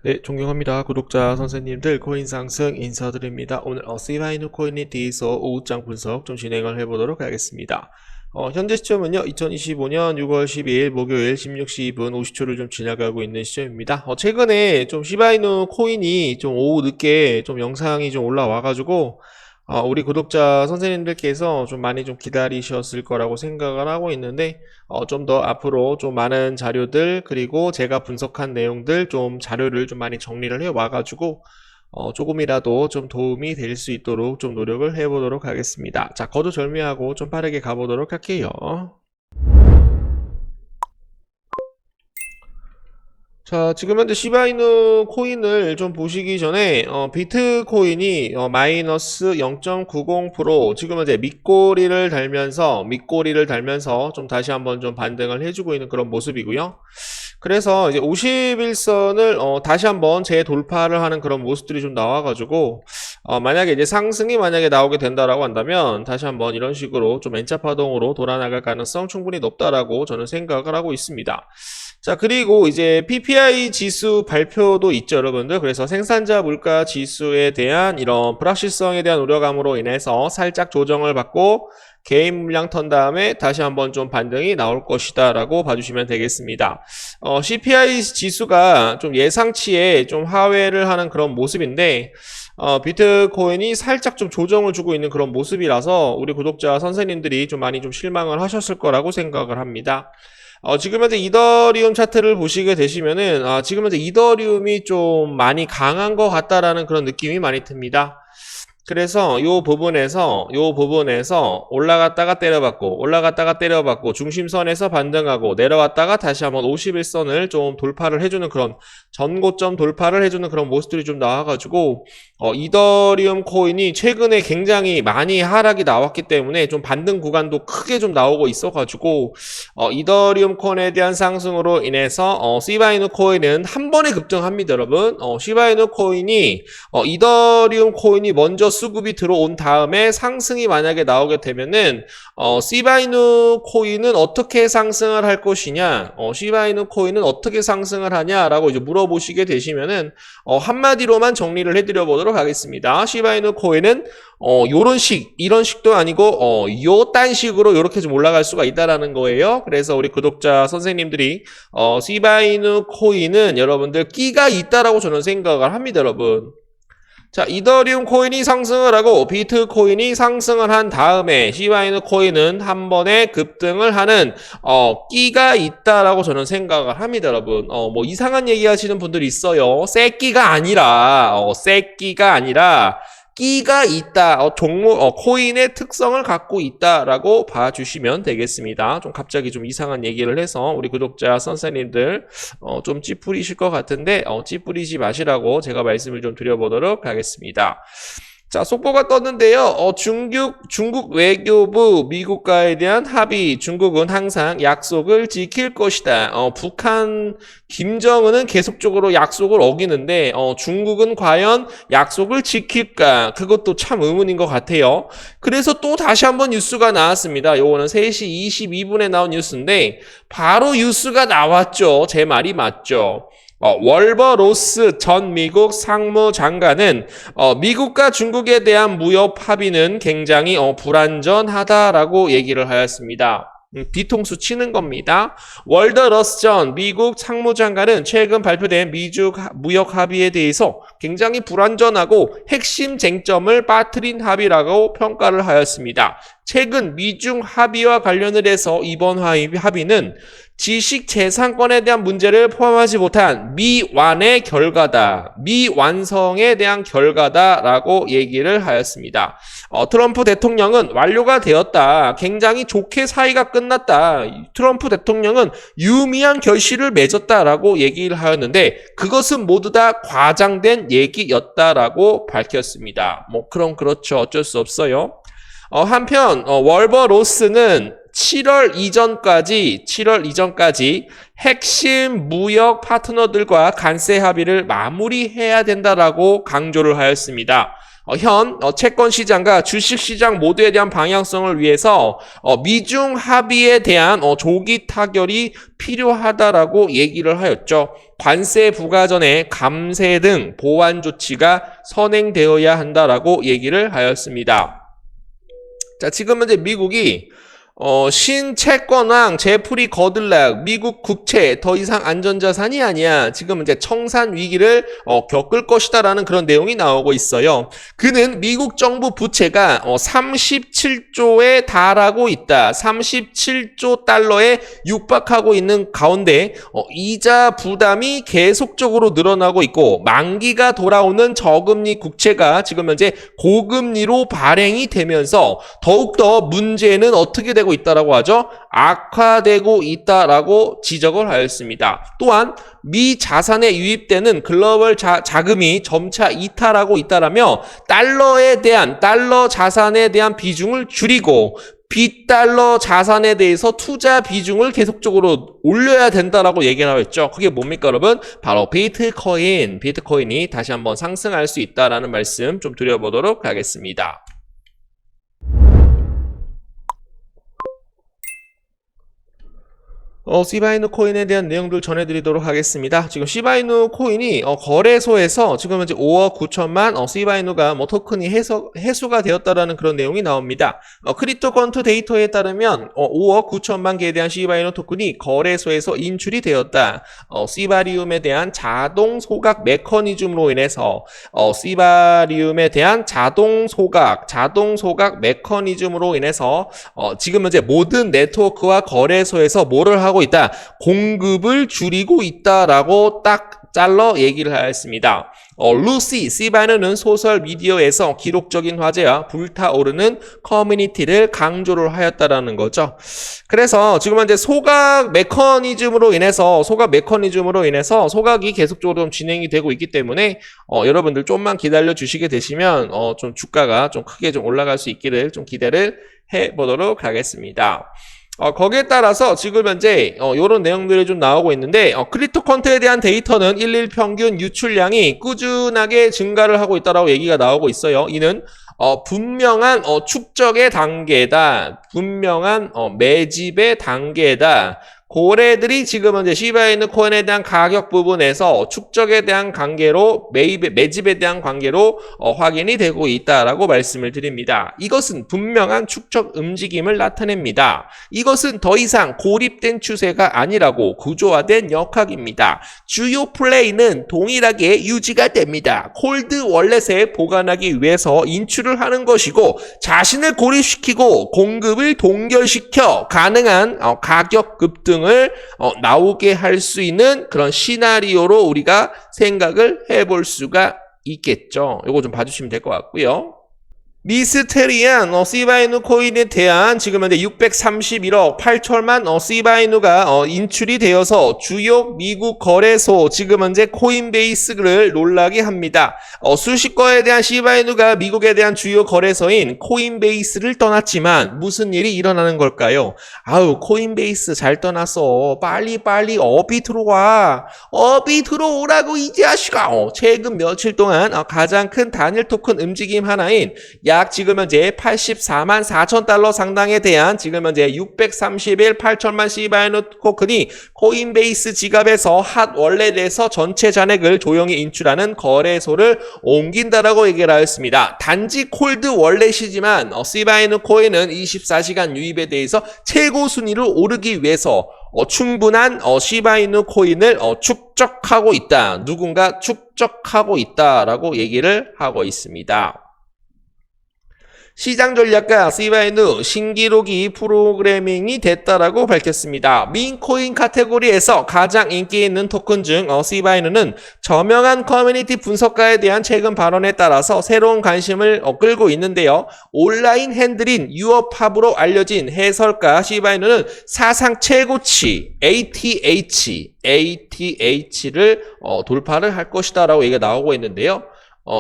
네, 존경합니다. 구독자 선생님들 코인 상승 인사드립니다. 오늘 시바이누 코인에 대해서 오후장 분석 좀 진행을 해보도록 하겠습니다. 현재 시점은요, 2025년 6월 12일 목요일 16시 2분 50초를 좀 지나가고 있는 시점입니다. 최근에 좀 시바이누 코인이 좀 오후 늦게 좀 영상이 좀 올라와가지고 우리 구독자 선생님들께서 좀 많이 좀 기다리셨을 거라고 생각을 하고 있는데 좀 더 앞으로 좀 많은 자료들 그리고 제가 분석한 내용들 좀 자료를 좀 많이 정리를 해 와가지고 조금이라도 좀 도움이 될 수 있도록 좀 노력을 해 보도록 하겠습니다. 자, 거두절미하고 좀 빠르게 가보도록 할게요. 자, 지금 현재 시바이누 코인을 좀 보시기 전에 비트코인이 마이너스 0.90% 지금 현재 밑꼬리를 달면서 좀 다시 한번 좀 반등을 해주고 있는 그런 모습이고요. 그래서 이제 51선을 다시 한번 재돌파를 하는 그런 모습들이 좀 나와가지고 만약에 이제 상승이 만약에 나오게 된다라고 한다면 다시 한번 이런 식으로 좀 N자 파동으로 돌아나갈 가능성 충분히 높다라고 저는 생각을 하고 있습니다. 자, 그리고 이제 PPI 지수 발표도 있죠, 여러분들. 그래서 생산자 물가 지수에 대한 이런 불확실성에 대한 우려감으로 인해서 살짝 조정을 받고 개인 물량 턴 다음에 다시 한번 좀 반등이 나올 것이다 라고 봐주시면 되겠습니다. CPI 지수가 좀 예상치에 좀 하회를 하는 그런 모습인데 비트코인이 살짝 좀 조정을 주고 있는 그런 모습이라서 우리 구독자 선생님들이 좀 많이 좀 실망을 하셨을 거라고 생각을 합니다. 지금 현재 이더리움 차트를 보시게 되시면은 지금 현재 이더리움이 좀 많이 강한 것 같다라는 그런 느낌이 많이 듭니다. 그래서 요 부분에서 올라갔다가 때려받고 중심선에서 반등하고 내려왔다가 다시 한번 51선을 좀 돌파를 해주는 그런 전고점 돌파를 해주는 그런 모습들이 좀 나와가지고 이더리움 코인이 최근에 굉장히 많이 하락이 나왔기 때문에 좀 반등 구간도 크게 좀 나오고 있어가지고 이더리움 코인에 대한 상승으로 인해서 시바이누 코인은 한 번에 급등합니다, 여러분. 시바이누 코인이 이더리움 코인이 먼저 수급이 들어온 다음에 상승이 만약에 나오게 되면은 시바이누 코인은 어떻게 상승을 할 것이냐, 시바이누 코인은 어떻게 상승을 하냐라고 이제 물어보시게 되시면은 한마디로만 정리를 해드려 보도록 하겠습니다. 시바이누 코인은 이런 식도 아니고 딴 식으로 이렇게 좀 올라갈 수가 있다라는 거예요. 그래서 우리 구독자 선생님들이 시바이누 코인은 여러분들 끼가 있다라고 저는 생각을 합니다, 여러분. 자, 이더리움 코인이 상승을 하고 비트코인이 상승을 한 다음에 시바이누 코인은 한 번에 급등을 하는 끼가 있다라고 저는 생각을 합니다, 여러분. 뭐 이상한 얘기 하시는 분들이 있어요. 새끼가 아니라 끼가 있다. 코인의 특성을 갖고 있다라고 봐주시면 되겠습니다. 좀 갑자기 좀 이상한 얘기를 해서 우리 구독자 선생님들 좀 찌푸리실 것 같은데 찌푸리지 마시라고 제가 말씀을 좀 드려보도록 하겠습니다. 자, 속보가 떴는데요. 중국 외교부 미국과에 대한 합의, 중국은 항상 약속을 지킬 것이다. 북한 김정은은 계속적으로 약속을 어기는데 중국은 과연 약속을 지킬까? 그것도 참 의문인 것 같아요. 그래서 또 다시 한번 뉴스가 나왔습니다. 요거는 3시 22분에 나온 뉴스인데 바로 뉴스가 나왔죠. 제 말이 맞죠. 월버 로스 전 미국 상무장관은 미국과 중국에 대한 무역 합의는 굉장히 불안전하다라고 얘기를 하였습니다. 뒤통수 치는 겁니다. 월더 러스 전 미국 상무장관은 최근 발표된 미중 무역 합의에 대해서 굉장히 불안전하고 핵심 쟁점을 빠뜨린 합의라고 평가를 하였습니다. 최근 미중 합의와 관련을 해서 이번 합의는 지식재산권에 대한 문제를 포함하지 못한 미완의 결과다. 미완성에 대한 결과다라고 얘기를 하였습니다. 트럼프 대통령은 완료가 되었다. 굉장히 좋게 사이가 끝났다. 트럼프 대통령은 유의미한 결실을 맺었다라고 얘기를 하였는데 그것은 모두 다 과장된 얘기였다라고 밝혔습니다. 뭐 그렇죠. 어쩔 수 없어요. 한편 월버 로스는 7월 이전까지 핵심 무역 파트너들과 관세 합의를 마무리해야 된다라고 강조를 하였습니다. 현 채권 시장과 주식 시장 모두에 대한 방향성을 위해서 미중 합의에 대한 조기 타결이 필요하다라고 얘기를 하였죠. 관세 부과 전에 감세 등 보완 조치가 선행되어야 한다라고 얘기를 하였습니다. 자, 지금 현재 미국이 신채권왕 제프리 거들락 미국 국채 더 이상 안전자산이 아니야. 지금 이제 청산 위기를 겪을 것이다라는 그런 내용이 나오고 있어요. 그는 미국 정부 부채가 37조에 달하고 있다. 37조 달러에 육박하고 있는 가운데 이자 부담이 계속적으로 늘어나고 있고 만기가 돌아오는 저금리 국채가 지금 현재 고금리로 발행이 되면서 더욱더 문제는 어떻게 되고 있다라고 하죠? 악화되고 있다라고 지적을 하였습니다. 또한 미 자산에 유입되는 글로벌 자금이 점차 이탈하고 있다라며 달러 자산에 대한 비중을 줄이고 빗달러 자산에 대해서 투자 비중을 계속적으로 올려야 된다라고 얘기를 하고 있죠. 그게 뭡니까, 여러분? 바로 비트코인이 다시 한번 상승할 수 있다라는 말씀 좀 드려보도록 하겠습니다. 시바이누 코인에 대한 내용들 전해드리도록 하겠습니다. 지금 시바이누 코인이 거래소에서 지금 현재 5억 9천만 시바이누가 토큰이 해수가 되었다라는 그런 내용이 나옵니다. 크립토컨트 데이터에 따르면 5억 9천만 개에 대한 시바이누 토큰이 거래소에서 인출이 되었다. 시바리움에 대한 자동 소각 메커니즘으로 인해서 시바리움에 대한 자동 소각 메커니즘으로 인해서 지금 현재 모든 네트워크와 거래소에서 뭐를 하고 있다? 공급을 줄이고 있다라고 딱 잘라 얘기를 하였습니다. 루시 시바이누는 소셜 미디어에서 기록적인 화제와 불타오르는 커뮤니티를 강조를 하였다라는 거죠. 그래서 지금 현재 소각 메커니즘으로 인해서 소각이 계속적으로 좀 진행이 되고 있기 때문에 여러분들 좀만 기다려 주시게 되시면 좀 주가가 좀 크게 좀 올라갈 수 있기를 좀 기대를 해 보도록 하겠습니다. 거기에 따라서 지금 현재 이런 내용들이 좀 나오고 있는데 크립토컨트에 대한 데이터는 일일 평균 유출량이 꾸준하게 증가를 하고 있다라고 얘기가 나오고 있어요. 이는 분명한 축적의 단계다. 분명한 매집의 단계다. 고래들이 지금 현재 시바이누 코인에 대한 가격 부분에서 축적에 대한 관계로 매집에 대한 관계로 확인이 되고 있다라고 말씀을 드립니다. 이것은 분명한 축적 움직임을 나타냅니다. 이것은 더 이상 고립된 추세가 아니라고 구조화된 역학입니다. 주요 플레이는 동일하게 유지가 됩니다. 콜드 월렛에 보관하기 위해서 인출을 하는 것이고 자신을 고립시키고 공급을 동결시켜 가능한 가격 급등을 나오게 할 수 있는 그런 시나리오로 우리가 생각을 해볼 수가 있겠죠. 이거 좀 봐주시면 될 것 같고요. 미스테리한 시바이누 코인에 대한 지금 현재 631억 8천만 시바이누가 인출이 되어서 주요 미국 거래소 지금 현재 코인베이스를 놀라게 합니다. 수십 건에 대한 시바이누가 미국에 대한 주요 거래소인 코인베이스를 떠났지만 무슨 일이 일어나는 걸까요? 코인베이스 잘 떠났어. 빨리 업이 들어와. 업이 들어오라고 이 자식아. 최근 며칠 동안 가장 큰 단일 토큰 움직임 하나인 약 지금 현재 84만 4천 달러 상당에 대한 지금 현재 631 8천만 시바이누 토큰이 코인베이스 지갑에서 핫 월렛에서 전체 잔액을 조용히 인출하는 거래소를 옮긴다라고 얘기를 하였습니다. 단지 콜드 월렛이지만 시바이누 코인은 24시간 유입에 대해서 최고 순위를 오르기 위해서 충분한 시바이누 코인을 축적하고 있다. 누군가 축적하고 있다라고 얘기를 하고 있습니다. 시장 전략가 시바이누 신기록이 프로그래밍이 됐다라고 밝혔습니다. 민코인 카테고리에서 가장 인기 있는 토큰 중 시바이누는 저명한 커뮤니티 분석가에 대한 최근 발언에 따라서 새로운 관심을 끌고 있는데요. 온라인 핸들인 유어팝으로 알려진 해설가 시바이누는 사상 최고치 ATH를 돌파를 할 것이다 라고 얘기가 나오고 있는데요.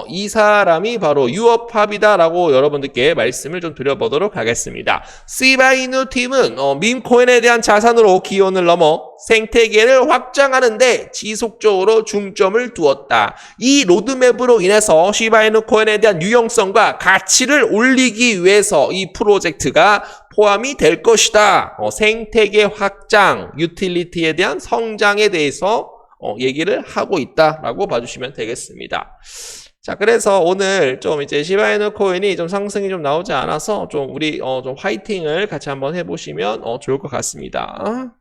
이 사람이 바로 유어팝이다라고 여러분들께 말씀을 좀 드려보도록 하겠습니다. 시바이누 팀은 밈코인에 대한 자산으로 기원을 넘어 생태계를 확장하는데 지속적으로 중점을 두었다. 이 로드맵으로 인해서 시바이누 코인에 대한 유용성과 가치를 올리기 위해서 이 프로젝트가 포함이 될 것이다. 생태계 확장, 유틸리티에 대한 성장에 대해서 얘기를 하고 있다라고 봐주시면 되겠습니다. 자, 그래서 오늘 좀 이제 시바이누 코인이 좀 상승이 좀 나오지 않아서 좀 우리 좀 화이팅을 같이 한번 해보시면 좋을 것 같습니다.